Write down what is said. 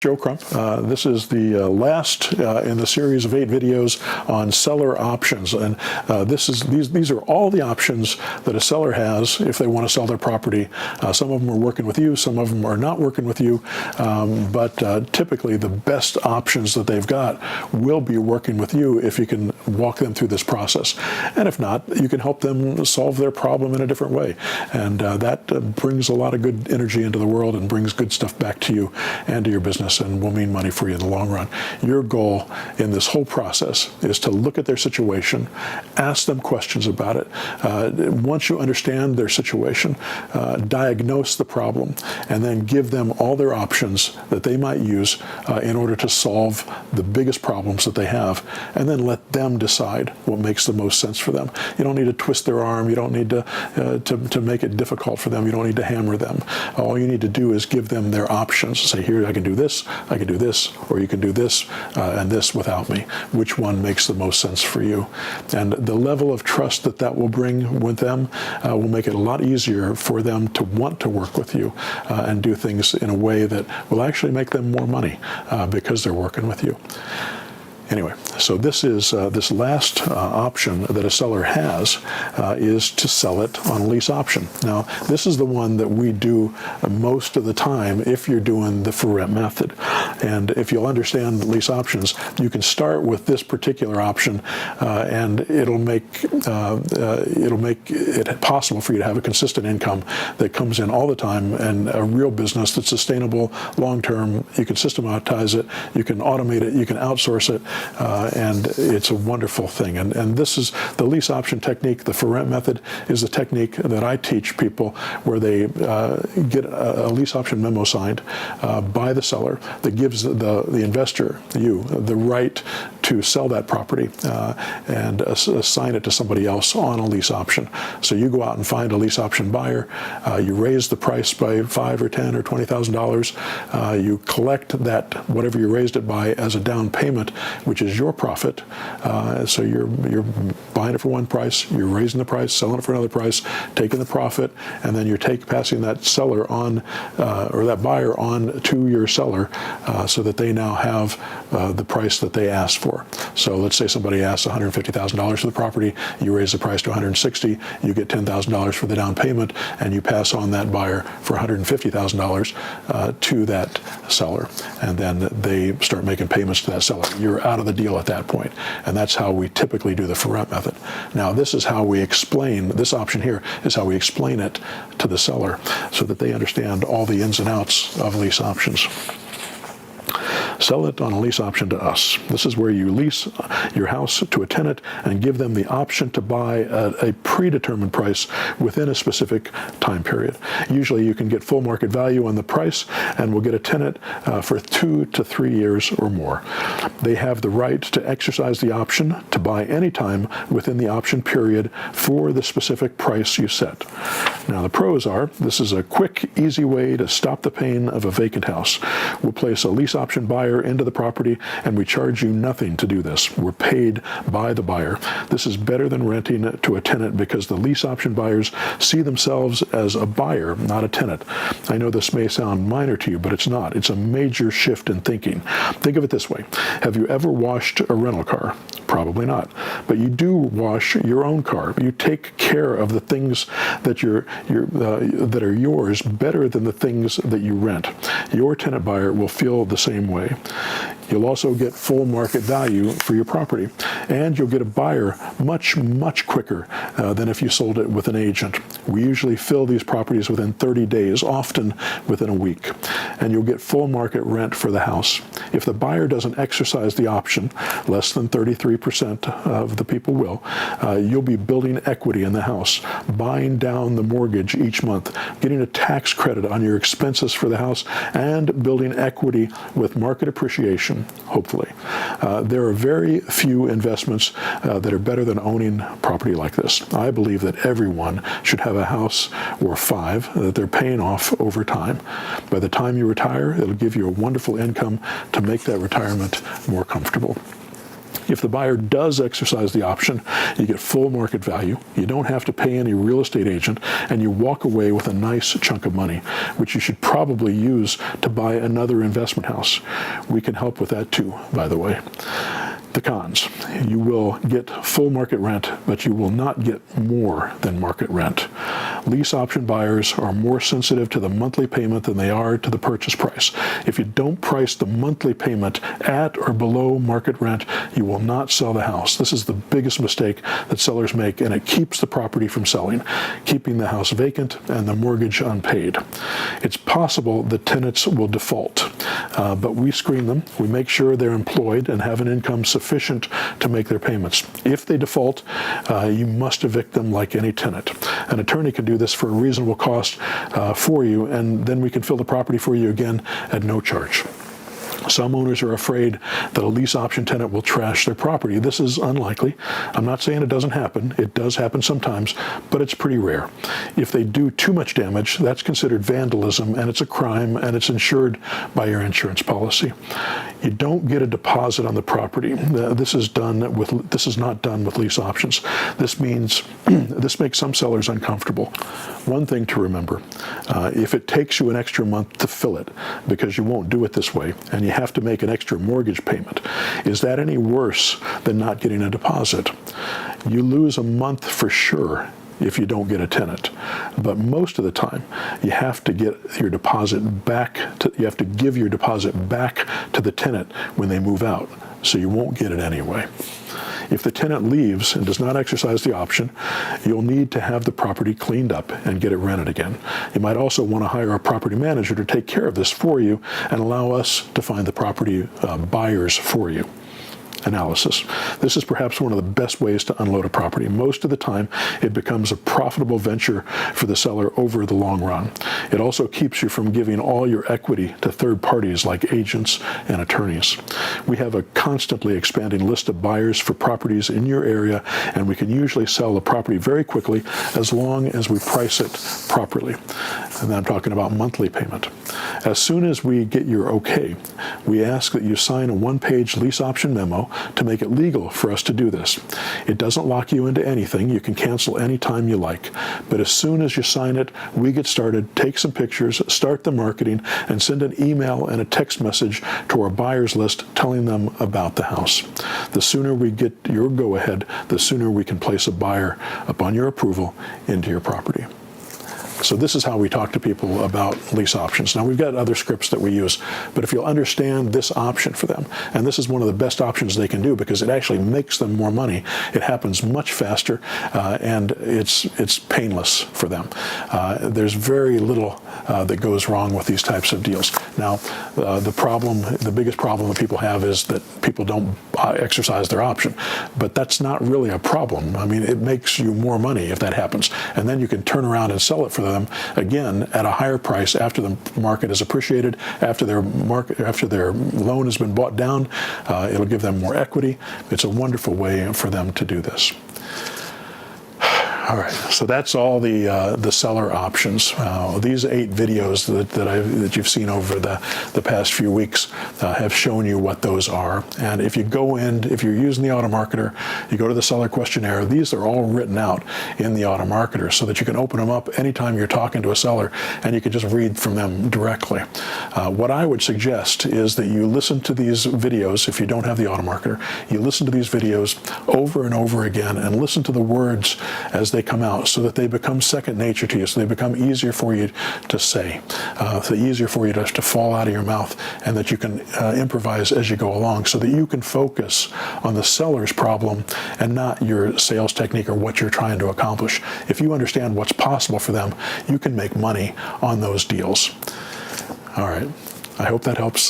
Joe Crump. This is the last in the series of 8 videos on seller options, and these are all the options that a seller has if they want to sell their property. Some of them are working with you, some of them are not working with you, but typically the best options that they've got will be working with you if you can walk them through this process. And if not, you can help them solve their problem in a different way, and that brings a lot of good energy into the world and brings good stuff back to you and to your business, and will mean money for you in the long run. Your goal in this whole process is to look at their situation, ask them questions about it. Once you understand their situation, diagnose the problem, and then give them all their options that they might use in order to solve the biggest problems that they have, and then let them decide what makes the most sense for them. You don't need to twist their arm. You don't need to make it difficult for them. You don't need to hammer them. All you need to do is give them their options. Say, here, I can do this, I can do this, or you can do this and this without me. Which one makes the most sense for you? And the level of trust that that will bring with them will make it a lot easier for them to want to work with you and do things in a way that will actually make them more money because they're working with you. Anyway, so this is this last option that a seller has is to sell it on a lease option. Now, this is the one that we do most of the time if you're doing the for rent method. And if you'll understand lease options, you can start with this particular option, and it'll make it possible for you to have a consistent income that comes in all the time, and a real business that's sustainable long term. You can systematize it, you can automate it, you can outsource it. And it's a wonderful thing. And this is the lease option technique. The for rent method is the technique that I teach people, where they get a lease option memo signed by the seller that gives the investor, you, the right to sell that property and assign it to somebody else on a lease option. So you go out and find a lease option buyer. You raise the price by $5,000 or $10,000 or $20,000. You collect that, whatever you raised it by, as a down payment, which is your profit. So you're buying it for one price, you're raising the price, selling it for another price, taking the profit, and then you're passing that seller on, or that buyer on to your seller, so that they now have the price that they asked for. So let's say somebody asks $150,000 for the property, you raise the price to $160,000, you get $10,000 for the down payment, and you pass on that buyer for $150,000 to that seller, and then they start making payments to that seller. You're out of the deal at that point. And that's how we typically do the for rent method. Now, this is how we explain, this option here is how we explain it to the seller so that they understand all the ins and outs of lease options. Sell it on a lease option to us. This is where you lease your house to a tenant and give them the option to buy at a predetermined price within a specific time period. Usually you can get full market value on the price, and will get a tenant for 2 to 3 years or more. They have the right to exercise the option to buy anytime within the option period for the specific price you set. Now, the pros are, this is a quick, easy way to stop the pain of a vacant house. We'll place a lease option buyer into the property, and we charge you nothing to do this. We're paid by the buyer. This is better than renting to a tenant, because the lease option buyers see themselves as a buyer, not a tenant. I know this may sound minor to you, but it's not. It's a major shift in thinking. Think of it this way. Have you ever washed a rental car? Probably not. But you do wash your own car. You take care of the things that that are yours better than the things that you rent. Your tenant buyer will feel the same way. You'll also get full market value for your property, and you'll get a buyer much, much quicker than if you sold it with an agent. We usually fill these properties within 30 days, often within a week, and you'll get full market rent for the house. If the buyer doesn't exercise the option, less than 33% of the people will, you'll be building equity in the house, buying down the mortgage each month, getting a tax credit on your expenses for the house, and building equity with market appreciation, hopefully. There are very few investments that are better than owning property like this. I believe that everyone should have a house or 5 that they're paying off over time. By the time you retire, it'll give you a wonderful income to make that retirement more comfortable. If the buyer does exercise the option, you get full market value, you don't have to pay any real estate agent, and you walk away with a nice chunk of money, which you should probably use to buy another investment house. We can help with that too, by the way. The cons: you will get full market rent, but you will not get more than market rent. Lease option buyers are more sensitive to the monthly payment than they are to the purchase price. If you don't price the monthly payment at or below market rent, you will not sell the house. This is the biggest mistake that sellers make, and it keeps the property from selling, keeping the house vacant and the mortgage unpaid. It's possible the tenants will default, but we screen them. We make sure they're employed and have an income sufficient to make their payments. If they default, you must evict them like any tenant. An attorney can do this for a reasonable cost for you, and then we can fill the property for you again at no charge. Some owners are afraid that a lease option tenant will trash their property. This is unlikely. I'm not saying it doesn't happen. It does happen sometimes, but it's pretty rare. If they do too much damage, that's considered vandalism, and it's a crime, and it's insured by your insurance policy. You don't get a deposit on the property. This is not done with lease options. This makes some sellers uncomfortable. One thing to remember: if it takes you an extra month to fill it because you won't do it this way, and you have to make an extra mortgage payment, is that any worse than not getting a deposit? You lose a month for sure if you don't get a tenant, but most of the time you have to get your deposit back you have to give your deposit back to the tenant when they move out, so you won't get it anyway. If the tenant leaves and does not exercise the option, you'll need to have the property cleaned up and get it rented again. You might also want to hire a property manager to take care of this for you and allow us to find the property buyers for you. Analysis. This is perhaps one of the best ways to unload a property. Most of the time, it becomes a profitable venture for the seller over the long run. It also keeps you from giving all your equity to third parties like agents and attorneys. We have a constantly expanding list of buyers for properties in your area, and we can usually sell the property very quickly as long as we price it properly. And I'm talking about monthly payment. As soon as we get your okay, we ask that you sign a one-page lease option memo to make it legal for us to do this. It doesn't lock you into anything. You can cancel anytime you like. But as soon as you sign it, we get started, take some pictures, start the marketing, and send an email and a text message to our buyers list telling them about the house. The sooner we get your go-ahead, the sooner we can place a buyer upon your approval into your property. So this is how we talk to people about lease options. Now, we've got other scripts that we use, but if you'll understand this option for them, and this is one of the best options they can do because it actually makes them more money, it happens much faster, and it's painless for them. There's very little that goes wrong with these types of deals. Now, the biggest problem that people have is that people don't exercise their option, but that's not really a problem. I mean, it makes you more money if that happens, and then you can turn around and sell it for them again at a higher price after the market is appreciated, after their loan has been bought down. It'll give them more equity. It's a wonderful way for them to do this. All right, so that's all the seller options. These 8 videos that you've seen over the past few weeks have shown you what those are. And if you're using the Automarketer, you go to the seller questionnaire. These are all written out in the Automarketer so that you can open them up anytime you're talking to a seller, and you can just read from them directly. What I would suggest is that you listen to these videos. If you don't have the Automarketer, you listen to these videos over and over again and listen to the words as they come out so that they become second nature to you, so they become easier for you to say, so easier for you to fall out of your mouth, and that you can improvise as you go along so that you can focus on the seller's problem and not your sales technique or what you're trying to accomplish. If you understand what's possible for them, you can make money on those deals. All right, I hope that helps.